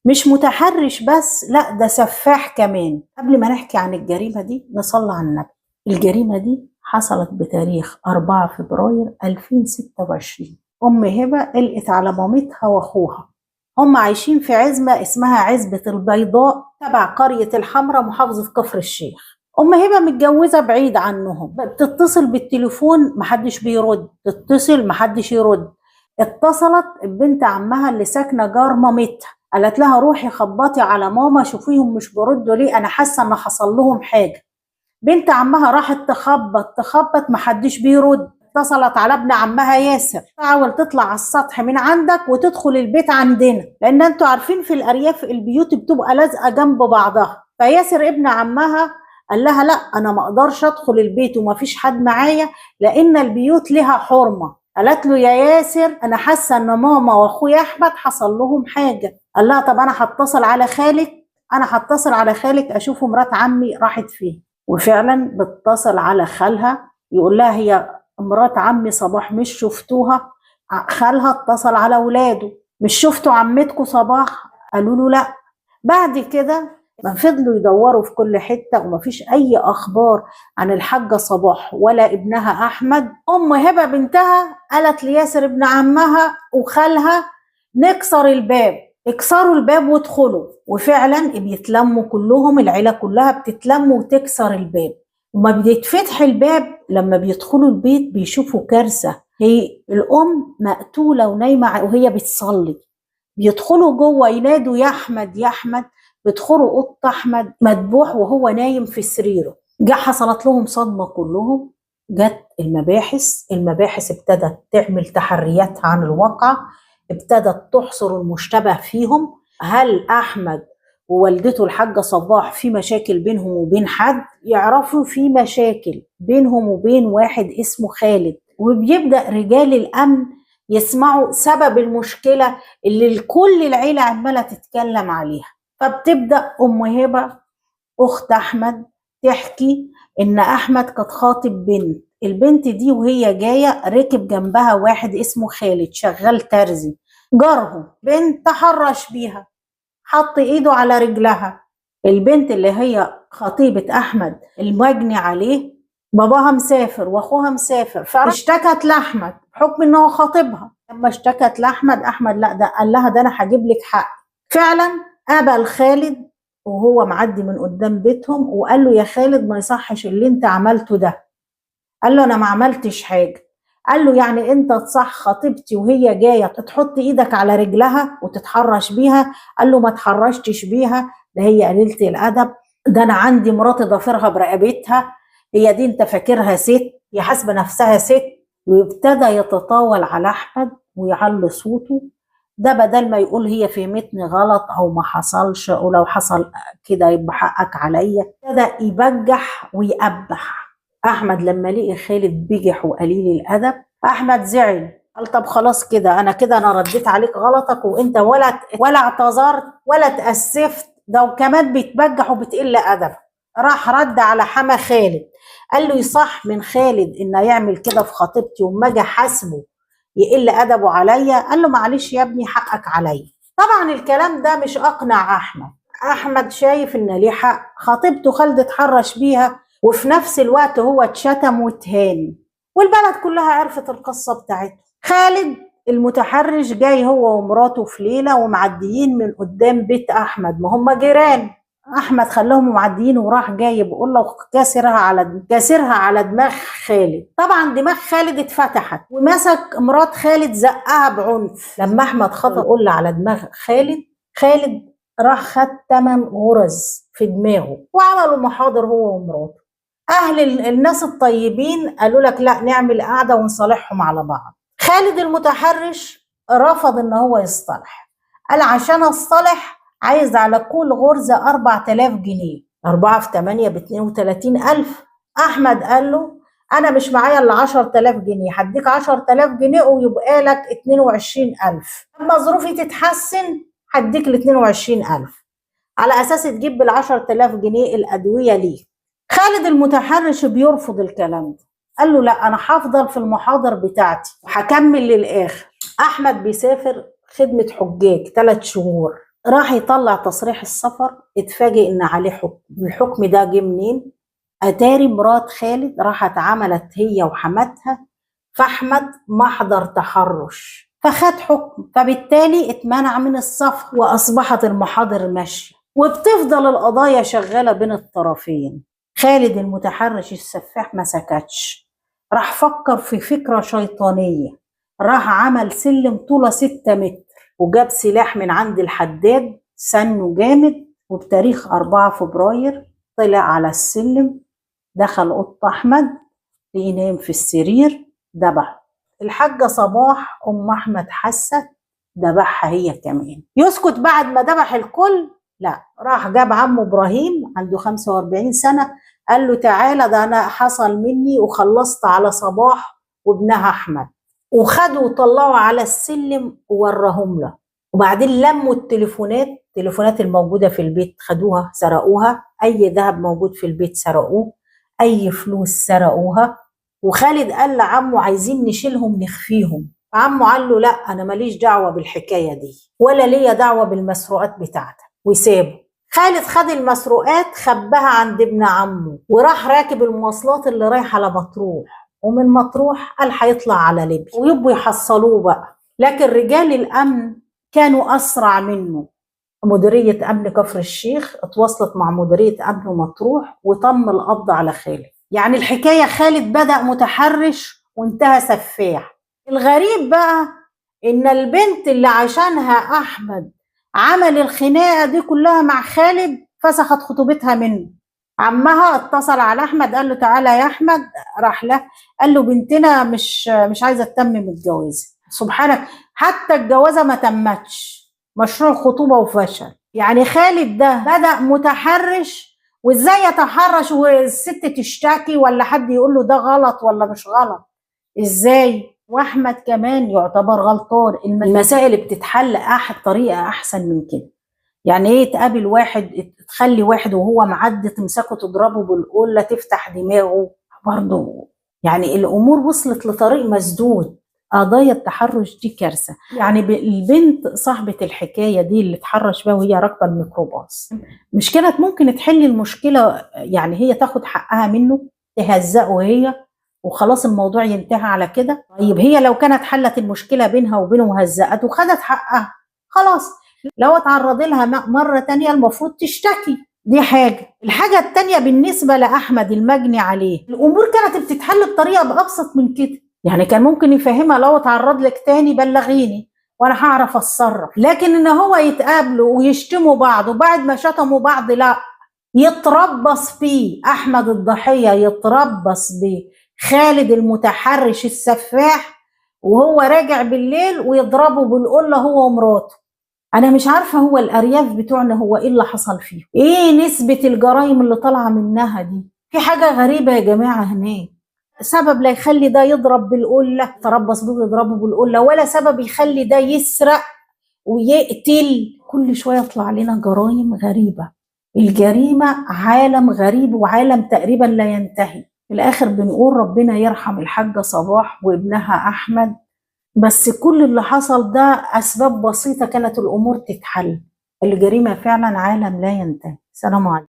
مش متحرش بس، لا ده سفاح كمان. قبل ما نحكي عن الجريمة دي نصلي على النبي. الجريمة دي حصلت بتاريخ 4 فبراير 2026. أم هبة قلقت على مامتها وأخوها. هم عايشين في عزبة اسمها عزبة البيضاء تبع قرية الحمراء محافظة كفر الشيخ. أم هبة متجوزة بعيد عنهم، بتتصل بالتليفون محدش بيرد، تتصل محدش يرد. اتصلت بنت عمها اللي ساكنة جار مامتها، قالت لها روحي خبطي على ماما شوفيهم مش بيردوا ليه، أنا حاسة إن حصل لهم حاجة. بنت عمها راحت تخبط محدش بيرد. اتصلت على ابن عمها ياسر، حاول تطلع على السطح من عندك وتدخل البيت عندنا، لان انتوا عارفين في الارياف البيوت بتبقى لازقه جنب بعضها. فياسر ابن عمها قال لها لا انا ما اقدرش ادخل البيت ومفيش حد معايا لان البيوت لها حرمه. قالت له يا ياسر انا حاسه ان ماما واخويا احمد حصل لهم حاجه. قال لها طب انا هتصل على خالك اشوف مرات عمي راحت فين. وفعلا بتصل على خالها يقول لها هي مرات عمي صباح مش شفتوها؟ خالها اتصل على ولاده مش شفتوا عمتكم صباح؟ قالوا له لا. بعد كده ما فضلوا يدوروا في كل حتة ومفيش أي أخبار عن الحاجة صباح ولا ابنها أحمد. أم هبة بنتها قالت لياسر ابن عمها وخالها نكسر الباب، اكسروا الباب وادخلوا. وفعلا بيتلموا كلهم، العيلة كلها بتتلم وتكسر الباب. وما بيتفتح الباب لما بيدخلوا البيت بيشوفوا كارثة، هي الأم مقتولة ونايمة وهي بتصلي. بيدخلوا جوه ينادوا يا أحمد يا أحمد، بيدخلوا أوضة أحمد مذبوح وهو نايم في سريره. حصلت لهم صدمة كلهم. جت المباحث ابتدت تعمل تحريات عن الواقع، ابتدت تحصر المشتبه فيهم. هل أحمد ووالدته الحاجة صباح في مشاكل بينهم وبين حد؟ يعرفوا في مشاكل بينهم وبين واحد اسمه خالد. وبيبدأ رجال الأمن يسمعوا سبب المشكلة اللي كل العيلة عمالة تتكلم عليها. فبتبدأ أم هبة أخت أحمد تحكي إن أحمد كانت خاطب البنت دي وهي جاية ركب جنبها واحد اسمه خالد شغال ترزي جارهم. بنت تحرش بيها، حط إيده على رجلها. البنت اللي هي خطيبة أحمد المجني عليه باباها مسافر واخوها مسافر، فاشتكت لأحمد بحكم انه خاطبها. لما اشتكت لأحمد، أحمد لا ده قال لها ده انا هجيب لك حق. فعلا قابل خالد وهو معدي من قدام بيتهم وقال له يا خالد ما يصحش اللي انت عملته ده. قال له انا ما عملتش حاجه. قال له يعني انت تصح خطيبتي وهي جايه تحط ايدك على رجلها وتتحرش بيها؟ قال له ما تحرشتش بيها، ده هي قليله الادب، ده انا عندي مراتي ضافرها برقبتها، هي دي انت فاكرها ست؟ هي حاسبه نفسها ست. وابتدى يتطاول على احمد ويعلي صوته. ده بدل ما يقول هي فهمتني غلط او ما حصلش ولو حصل كده يبقى حقك عليا، ابتدى يبجح ويقبح. احمد لما لقي خالد بجح وقليل الادب، احمد زعل قال طب خلاص كده انا رديت عليك غلطك وانت ولا اعتذرت ولا تاسفت، ده وكمان بيتبجح وبتقل ادب. راح رد على حما خالد قال له يصح من خالد انه يعمل كده في خطيبتي وما اجي حاسبه يقل ادبه عليا؟ قال له معلش يا ابني حقك عليا. طبعا الكلام ده مش اقنع احمد شايف ان ليه حق، خطيبته خالد اتحرش بيها وفي نفس الوقت هو اتشتم واتهان والبلد كلها عرفت القصه بتاعته. خالد المتحرش جاي هو ومراته في ليله ومعديين من قدام بيت احمد، ما هم جيران. احمد خلاهم معديين وراح جايب قله كاسرها على دماغ خالد. طبعا دماغ خالد اتفتحت ومسك مرات خالد زقها بعنف. لما احمد خطأ قله على دماغ خالد راح خد 8 غرز في دماغه وعملوا محاضر هو ومراته. الناس الطيبين قالوا لك لا نعمل قعده ونصالحهم على بعض. خالد المتحرش رفض ان هو يصطلح، قال عشان اصطلح عايز على كل غرزة 4000 جنيه، 4 في 8 ب32,000. أحمد قال له أنا مش معايا إلا 10,000 جنيه، هديك 10,000 جنيه ويبقى لك 22,000، أما ظروفي تتحسن هديك ال22,000 على أساس تجيب بال10,000 جنيه الأدوية ليه. خالد المتحرش بيرفض الكلام ده، قال له لا أنا هفضل في المحاضر بتاعتي وهكمل للآخر. أحمد بيسافر خدمة حجاج 3 شهور راح يطلع تصريح السفر، اتفاجئ ان عليه حكم. الحكم ده جه منين؟ اتاري مرات خالد راحت عملت هي وحماتها فاحمد محضر تحرش، فخد حكم، فبالتالي اتمنع من السفر، واصبحت المحاضر ماشيه، وبتفضل القضايا شغاله بين الطرفين. خالد المتحرش السفاح ما سكتش، راح فكر في فكره شيطانيه، راح عمل سلم طوله 6 متر، وجاب سلاح من عند الحداد سنه جامد، وبتاريخ 4 فبراير طلع على السلم، دخل أوضة أحمد ينام في السرير، ذبح. الحاجة صباح أم أحمد حست، ذبحها هي كمان. يسكت بعد ما ذبح الكل؟ لا، راح جاب عمه إبراهيم عنده 45 سنة، قال له تعالى ده أنا حصل مني وخلصت على صباح وابنها أحمد، وخدوا وطلعوا على السلم ووراهم له. وبعدين لموا التليفونات الموجودة في البيت خدوها سرقوها، أي ذهب موجود في البيت سرقوه، أي فلوس سرقوها. وخالد قال لعمه عايزين نشيلهم نخفيهم، عمه قال له لا أنا ماليش دعوة بالحكاية دي، ولا ليا دعوة بالمسروقات بتاعتك، وسابه. خالد خد المسروقات خباها عند ابن عمه، وراح راكب المواصلات اللي رايحة لمطروح، ومن مطروح قال هيطلع على ليبيا ويبقوا يحصلوه بقى. لكن رجال الأمن كانوا أسرع منه. مديرية أمن كفر الشيخ اتواصلت مع مديرية أمن مطروح وتم القبض على خالد. يعني الحكاية خالد بدأ متحرش وانتهى سفاح. الغريب بقى إن البنت اللي عشانها أحمد عمل الخناقة دي كلها مع خالد فسخت خطوبتها منه. عمها اتصل على أحمد قال له تعالى يا أحمد، راح له قال له بنتنا مش عايزة تتمم الجوازة. سبحانك، حتى الجوازة ما تمتش، مشروع خطوبة وفشل. يعني خالد ده بدأ متحرش، وازاي يتحرش والست تشتكي ولا حد يقول له ده غلط ولا مش غلط؟ ازاي؟ واحمد كمان يعتبر غلطان. المسائل بتتحل طريقة احسن من كده. يعني ايه تقابل واحد تخلي واحد وهو معدي تمسكه تضربه بالقلة تفتح دماغه؟ برضه يعني الامور وصلت لطريق مسدود. قضايا التحرش دي كارثه. يعني البنت صاحبه الحكايه دي اللي اتحرش بها وهي راكبه الميكروباص، مش كانت ممكن تحل المشكله؟ يعني هي تاخد حقها منه، تهزقه هي وخلاص الموضوع ينتهي على كده. طيب هي لو كانت حلت المشكله بينها وبينه وهزقته وخدت حقها خلاص، لو اتعرض لها مره تانية المفروض تشتكي. دي حاجه. الحاجه التانية بالنسبه لاحمد المجني عليه، الامور كانت بتتحل بطريقه بابسط من كده. يعني كان ممكن يفهمها لو اتعرض لك تاني بلغيني وانا هعرف اتصرف. لكن ان هو يتقابلوا ويشتموا بعض، وبعد ما شتموا بعض لا، يتربص بيه احمد الضحيه، يتربص بخالد المتحرش السفاح وهو راجع بالليل ويضربه بالقله هو ومراته. انا مش عارفه هو الارياف بتوعنا هو ايه اللي حصل فيه، ايه نسبه الجرائم اللي طالعه منها دي؟ في حاجه غريبه يا جماعه هناك. سبب لا يخلي ده يضرب بالقله تربص بيه ويضربه بالقله، ولا سبب يخلي ده يسرق ويقتل. كل شويه يطلع لنا جرائم غريبه. الجريمه عالم غريب وعالم تقريبا لا ينتهي. في الاخر بنقول ربنا يرحم الحاجه صباح وابنها احمد. بس كل اللي حصل ده اسباب بسيطه كانت الامور تتحل. الجريمه فعلا عالم لا ينتهي. سلام عليكم.